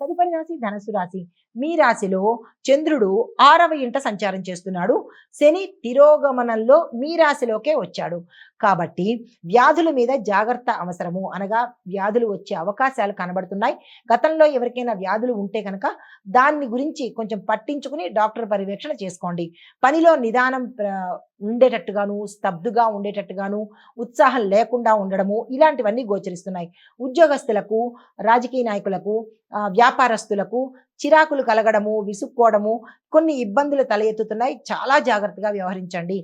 తదుపరి రాశి ధనస్సు రాశి. మీ రాశిలో చంద్రుడు 6వ ఇంట సంచారం చేస్తున్నాడు. శని తిరోగమనంలో మీ రాశిలోకే వచ్చాడు. కాబట్టి వ్యాధుల మీద జాగ్రత్త అవసరము. అనగా వ్యాధులు వచ్చే అవకాశాలు కనబడుతున్నాయి. గతంలో ఎవరికైనా వ్యాధులు ఉంటే కనుక దాన్ని గురించి కొంచెం పట్టించుకుని డాక్టర్ పర్యవేక్షణ చేసుకోండి. పనిలో నిదానం ఉండేటట్టుగాను, స్తబ్దుగా ఉండేటట్టుగాను, ఉత్సాహం లేకుండా ఉండడము ఇలాంటివన్నీ గోచరిస్తున్నాయి. ఉద్యోగస్తులకు, రాజకీయ నాయకులకు, వ్యాపారస్తులకు చిరాకులు కలగడము, విసుక్కోవడము, కొన్ని ఇబ్బందులు తల ఎత్తుతున్నాయి. చాలా జాగ్రత్తగా వ్యవహరించండి.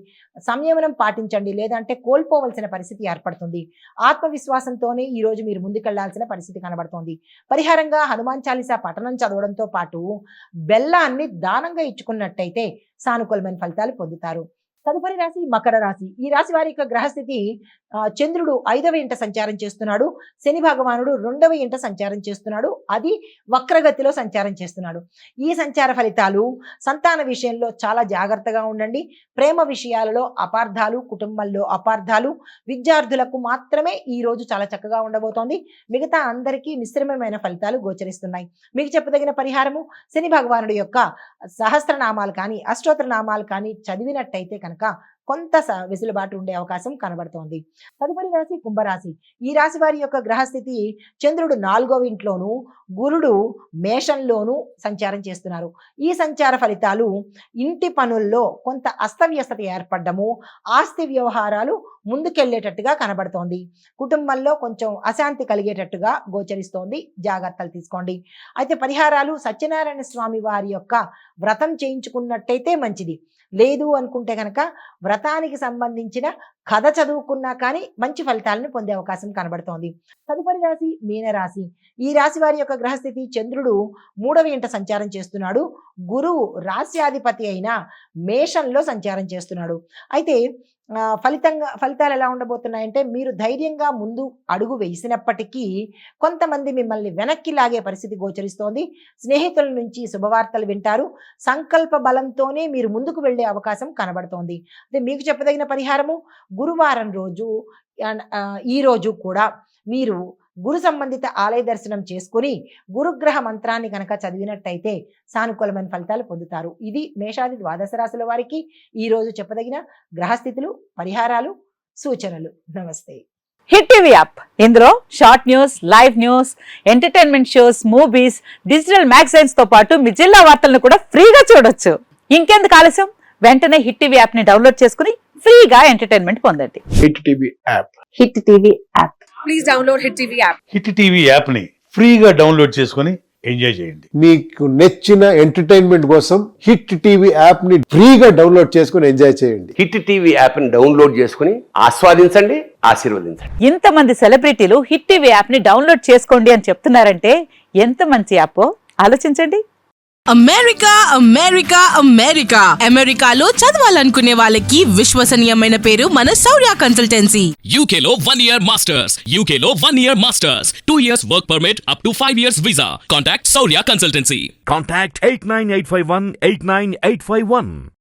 సంయమనం పాటించండి, లేదంటే కోల్పోవలసిన పరిస్థితి ఏర్పడుతుంది. ఆత్మవిశ్వాసంతోనే ఈరోజు మీరు ముందుకెళ్లాల్సిన పరిస్థితి కనబడుతోంది. పరిహారంగా హనుమాన్ చాలీసా పఠనం చదవడంతో పాటు బెల్లాన్ని దానంగా ఇచ్చుకున్నట్టయితే సానుకూలమైన ఫలితాలు పొందుతారు. తదుపరి రాశి మకర రాశి. ఈ రాశి వారి యొక్క గ్రహస్థితి చంద్రుడు 5వ ఇంట సంచారం చేస్తున్నాడు. శని భగవానుడు 2వ ఇంట సంచారం చేస్తున్నాడు. అది వక్రగతిలో సంచారం చేస్తున్నాడు. ఈ సంచార ఫలితాలు సంతాన విషయంలో చాలా జాగ్రత్తగా ఉండండి. ప్రేమ విషయాలలో అపార్థాలు, కుటుంబంలో అపార్థాలు, విద్యార్థులకు మాత్రమే ఈ రోజు చాలా చక్కగా ఉండబోతోంది. మిగతా అందరికీ మిశ్రమమైన ఫలితాలు గోచరిస్తున్నాయి. మీకు చెప్పదగిన పరిహారము శని భగవానుడి యొక్క సహస్రనామాలు కానీ అష్టోత్తర నామాలు కానీ చదివినట్టయితే కనుక కొంత వెసులుబాటు ఉండే అవకాశం కనబడుతోంది. తదుపరి రాశి కుంభరాశి. ఈ రాశి వారి యొక్క గ్రహస్థితి చంద్రుడు 4వ ఇంట్లోను, గురుడు మేషంలోను సంచారం చేస్తున్నారు. ఈ సంచార ఫలితాలు ఇంటి పనుల్లో కొంత అస్తవ్యస్తత ఏర్పడము, ఆస్తి వ్యవహారాలు ముందుకెళ్లేటట్టుగా కనబడుతోంది. కుటుంబంలో కొంచెం అశాంతి కలిగేటట్టుగా గోచరిస్తోంది. జాగ్రత్తలు తీసుకోండి. అయితే పరిహారాలు సత్యనారాయణ స్వామి వారి యొక్క వ్రతం చేయించుకున్నట్టయితే మంచిది. లేదు అనుకుంటే కనుక వ్రతానికి సంబంధించిన కథ చదువుకున్నా కానీ మంచి ఫలితాలను పొందే అవకాశం కనబడుతోంది. తదుపరి రాశి మీనరాశి. ఈ రాశి వారి యొక్క గ్రహస్థితి చంద్రుడు 3వ ఇంట సంచారం చేస్తున్నాడు. గురువు రాశ్యాధిపతి అయిన మేషంలో సంచారం చేస్తున్నాడు. అయితే ఫలితాలు ఎలా ఉండబోతున్నాయంటే మీరు ధైర్యంగా ముందు అడుగు వేసినప్పటికీ కొంతమంది మిమ్మల్ని వెనక్కి లాగే పరిస్థితి గోచరిస్తోంది. స్నేహితుల నుంచి శుభవార్తలు వింటారు. సంకల్ప బలంతోనే మీరు ముందుకు వెళ్ళే అవకాశం కనబడుతోంది. అంటే మీకు చెప్పదగిన పరిహారము గురువారం రోజు ఈ రోజు కూడా మీరు గురు సంబంధిత ఆలయ దర్శనం చేసుకుని గురుగ్రహ మంత్రాన్ని కనుక చదివినట్టయితే సానుకూలమైన ఫలితాలు పొందుతారు. ఇది మేషాది ద్వాదశ రాశుల వారికి ఈ రోజు చెప్పదగిన గ్రహస్థితులు, పరిహారాలు, సూచనలు. నమస్తే. Hit TV app. ఇందులో short news, live news, entertainment shows, movies, digital magazines తో పాటు మీ జిల్లా వార్తలను కూడా ఫ్రీగా చూడొచ్చు. ఇంకెందుకు ఆలస్యం? వెంటనే హిట్ టీవీ యాప్ ని డౌన్లోడ్ చేసుకుని ఫ్రీగా ఎంటర్టైన్మెంట్ పొందండి. Hit TV app. Hit TV app. Please download hit TV app. Hit TV app ని ఫ్రీగా డౌన్లోడ్ చేసుకుని ఎంజాయ్ చేయండి. మీకు నచ్చిన ఎంటర్టైన్మెంట్ కోసం హిట్ టీవీ యాప్ ని ఫ్రీగా డౌన్లోడ్ చేసుకుని ఎంజాయ్ చేయండి. హిట్ టీవీ యాప్ ని డౌన్లోడ్ చేసుకుని ఆస్వాదించండి, ఆశీర్వదించండి. ఇంతమంది సెలబ్రిటీలు హిట్ టీవీ యాప్ ని డౌన్లోడ్ చేసుకోండి అని చెప్తున్నారంటే ఎంత మంచి యాప్ ఆలోచించండి. అమెరికా అమెరికా అమెరికా అమెరికాలో చదవాలనుకునే వాళ్ళకి విశ్వసనీయమైన పేరు మన శౌర్య కన్సల్టెన్సీ. UK లో 1 year masters. UK లో 1 year masters. 2 years work permit up to 5 years visa. Contact Saurya Consultancy. Contact 89851 89851.